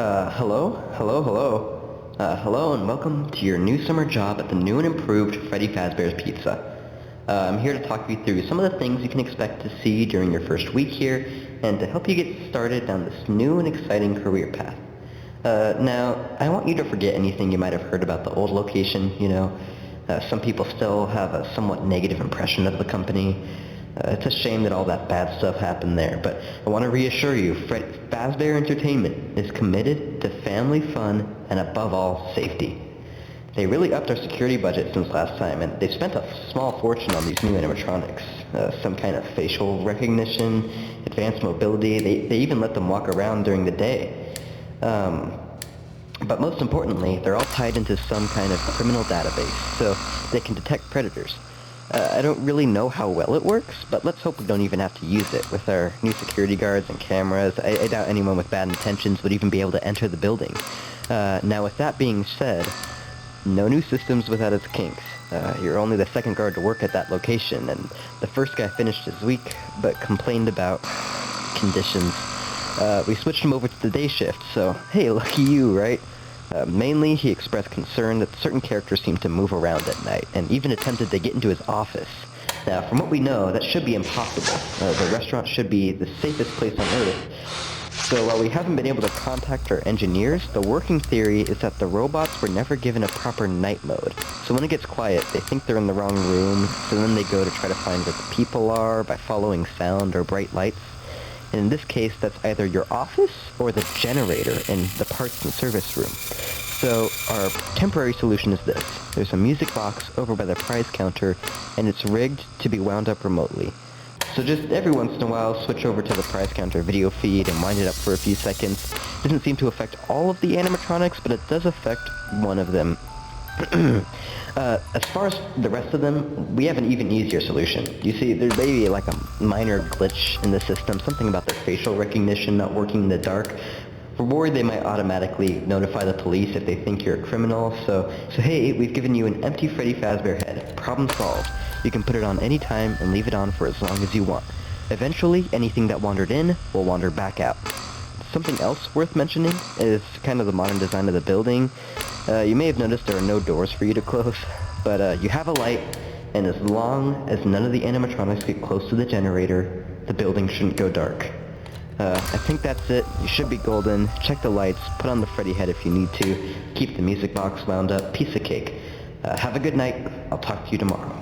Hello, and welcome to your new summer job at the new and improved Freddy Fazbear's Pizza. I'm here to talk you through some of the things you can expect to see during your first week here, and to help you get started down this new and exciting career path. Now, I want you to forget anything you might have heard about the old location, some people still have a somewhat negative impression of the company. It's a shame that all that bad stuff happened there, but I want to reassure you, Fazbear Entertainment is committed to family fun and above all, safety. They really upped our security budget since last time, and they've spent a small fortune on these new animatronics. Some kind of facial recognition, advanced mobility, they even let them walk around during the day. But most importantly, they're all tied into some kind of criminal database, so they can detect predators. I don't really know how well it works, but let's hope we don't even have to use it. With our new security guards and cameras, I doubt anyone with bad intentions would even be able to enter the building. Now with that being said, no new systems without its kinks. You're only the second guard to work at that location, and the first guy finished his week, but complained about conditions. We switched him over to the day shift, so hey, lucky you, right? Mainly, he expressed concern that certain characters seem to move around at night, and even attempted to get into his office. Now, from what we know, that should be impossible. The restaurant should be the safest place on Earth. So while we haven't been able to contact our engineers, the working theory is that the robots were never given a proper night mode. So when it gets quiet, they think they're in the wrong room, so then they go to try to find where the people are by following sound or bright lights. And in this case, that's either your office or the generator in the parts and service room. So our temporary solution is this. There's a music box over by the prize counter, and it's rigged to be wound up remotely. So just every once in a while, switch over to the prize counter video feed and wind it up for a few seconds. It doesn't seem to affect all of the animatronics, but it does affect one of them. As far as the rest of them, we have an even easier solution. You see, there's maybe like a minor glitch in the system, something about their facial recognition not working in the dark. We're worried they might automatically notify the police if they think you're a criminal, so hey, we've given you an empty Freddy Fazbear head. Problem solved. You can put it on any time and leave it on for as long as you want. Eventually, anything that wandered in will wander back out. Something else worth mentioning is kind of the modern design of the building. You may have noticed there are no doors for you to close, but you have a light, and as long as none of the animatronics get close to the generator, the building shouldn't go dark. I think that's it. You should be golden. Check the lights, put on the Freddy head if you need to, keep the music box wound up, piece of cake. Have a good night. I'll talk to you tomorrow.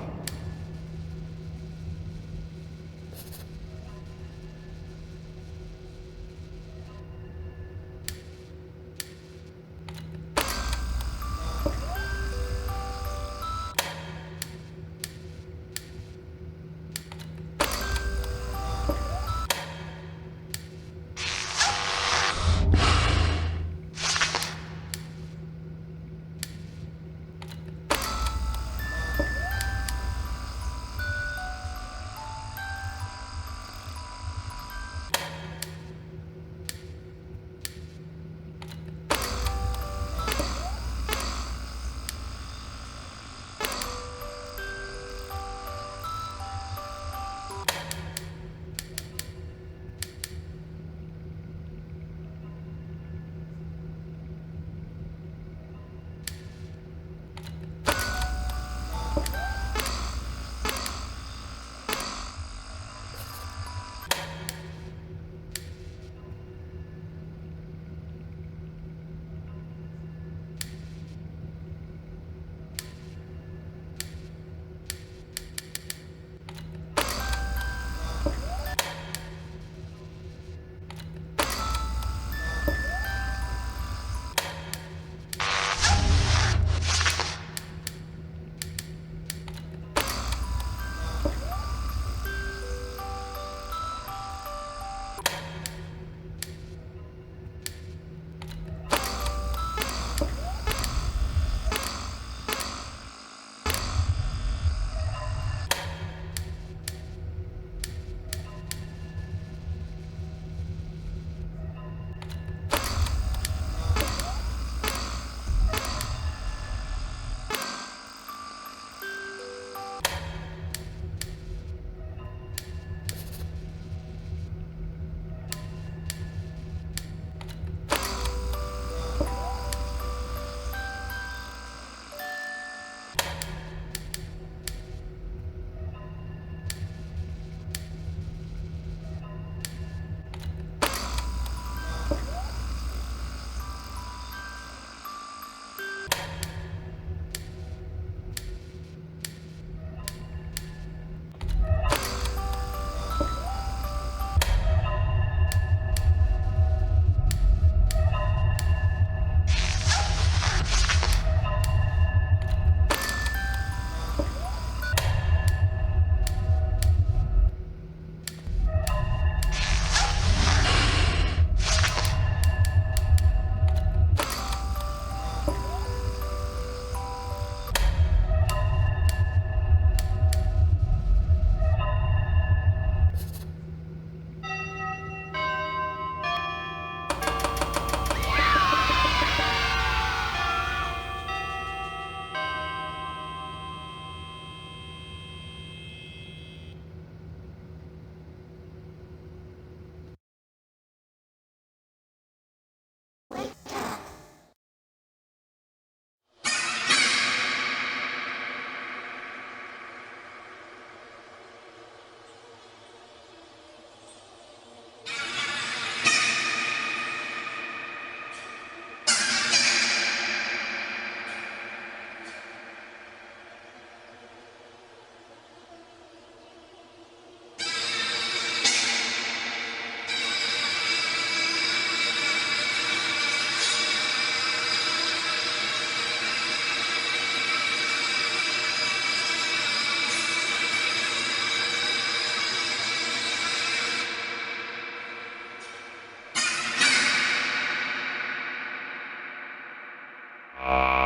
Hello?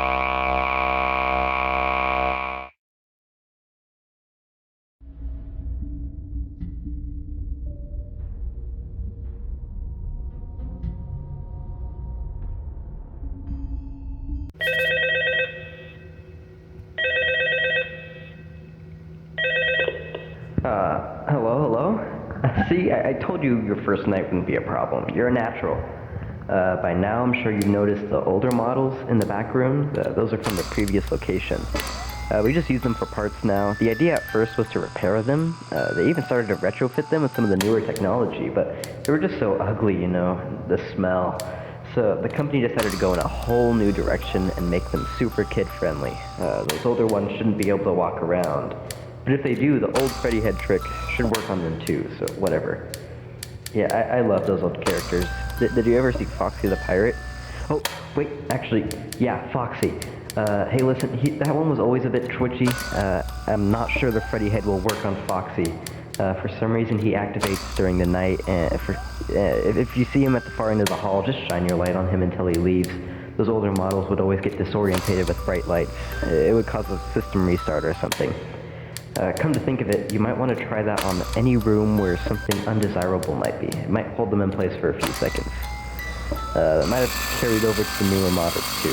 See, I told you your first night wouldn't be a problem. You're a natural. By now, I'm sure you've noticed the older models in the back room. Those are from the previous location. We just use them for parts now. The idea at first was to repair them. They even started to retrofit them with some of the newer technology, but they were just so ugly, the smell. So the company decided to go in a whole new direction and make them super kid-friendly. Those older ones shouldn't be able to walk around. But if they do, the old Freddy head trick should work on them too, so whatever. Yeah, I love those old characters. Did you ever see Foxy the Pirate? Oh, wait, actually, yeah, Foxy. Hey, listen, that one was always a bit twitchy. I'm not sure the Freddy head will work on Foxy. For some reason, he activates during the night, and if you see him at the far end of the hall, just shine your light on him until he leaves. Those older models would always get disorientated with bright lights. It would cause a system restart or something. Come to think of it, you might want to try that on any room where something undesirable might be. It might hold them in place for a few seconds. It might have carried over to the newer models too.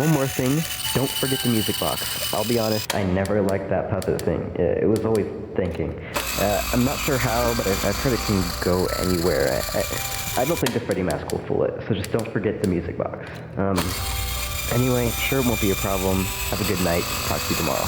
One more thing, don't forget the music box. I'll be honest, I never liked that puppet thing. It was always thinking. I'm not sure how, but I've heard it can go anywhere. I don't think the Freddy mask will fool it, so just don't forget the music box. Anyway, sure it won't be a problem. Have a good night. Talk to you tomorrow.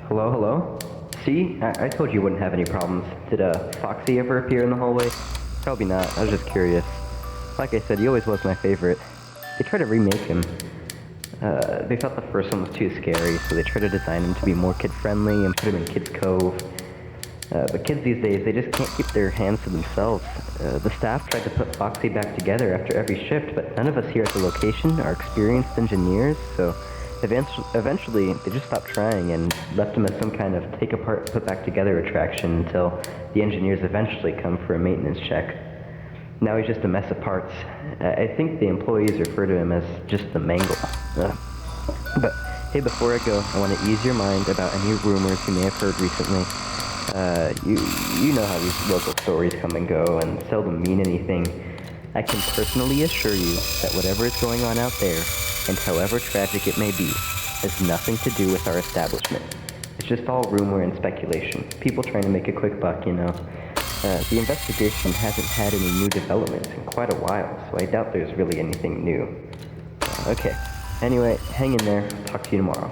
Hello, hello? See? I told you you wouldn't have any problems. Did, Foxy ever appear in the hallway? Probably not. I was just curious. Like I said, he always was my favorite. They tried to remake him. They thought the first one was too scary, so they tried to design him to be more kid-friendly and put him in Kids Cove. But kids these days, they just can't keep their hands to themselves. The staff tried to put Foxy back together after every shift, but none of us here at the location are experienced engineers, so eventually they just stopped trying and left him as some kind of take-apart, put-back-together attraction until the engineers eventually come for a maintenance check. Now he's just a mess of parts. I think the employees refer to him as just the mangle. But hey, before I go, I want to ease your mind about any rumors you may have heard recently. You know how these local stories come and go and seldom mean anything. I can personally assure you that whatever is going on out there, and however tragic it may be, has nothing to do with our establishment. It's just all rumor and speculation. People trying to make a quick buck, you know. The investigation hasn't had any new developments in quite a while, so I doubt there's really anything new. Okay. Anyway, hang in there. I'll talk to you tomorrow.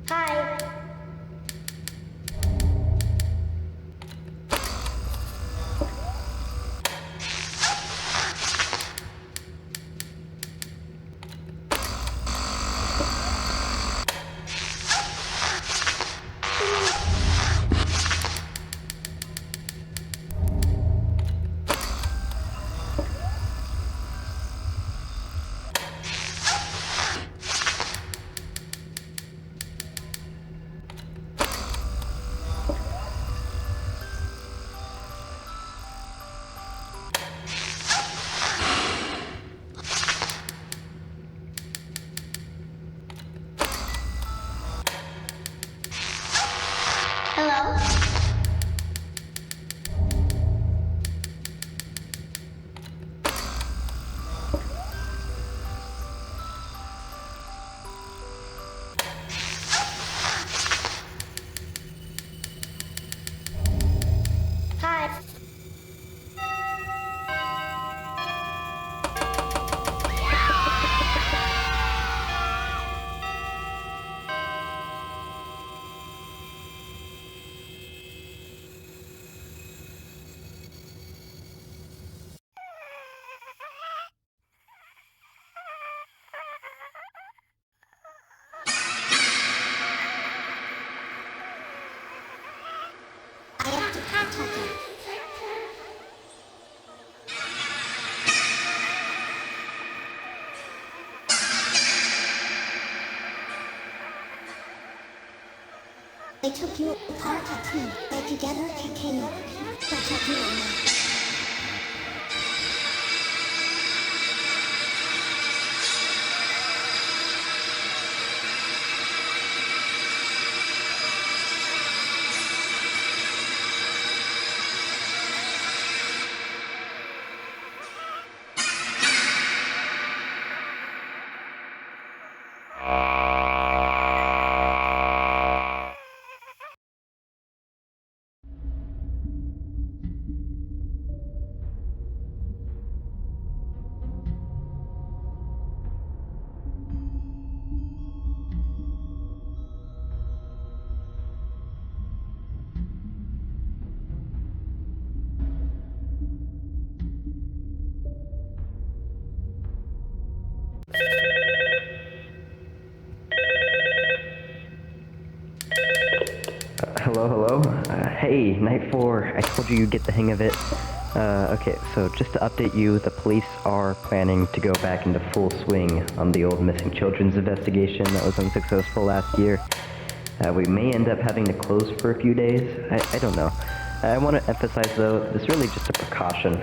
Hi. Hello? Hi. I have to contact you. They took you apart at me. They together continue. Protect you. Hello? Hey, Night 4, I told you you'd get the hang of it. Okay, so just to update you, the police are planning to go back into full swing on the old missing children's investigation that was unsuccessful last year. We may end up having to close for a few days. I don't know. I want to emphasize, though, this is really just a precaution.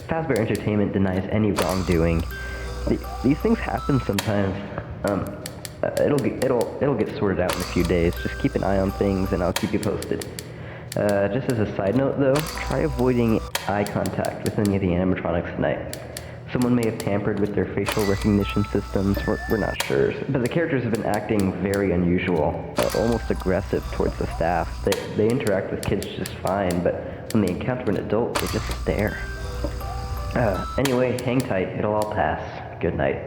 Fazbear Entertainment denies any wrongdoing. These things happen sometimes. It'll get sorted out in a few days. Just keep an eye on things, and I'll keep you posted. Just as a side note, though, try avoiding eye contact with any of the animatronics tonight. Someone may have tampered with their facial recognition systems. We're not sure, but the characters have been acting very unusual, almost aggressive towards the staff. They interact with kids just fine, but when they encounter an adult, they just stare. Anyway, hang tight. It'll all pass. Good night.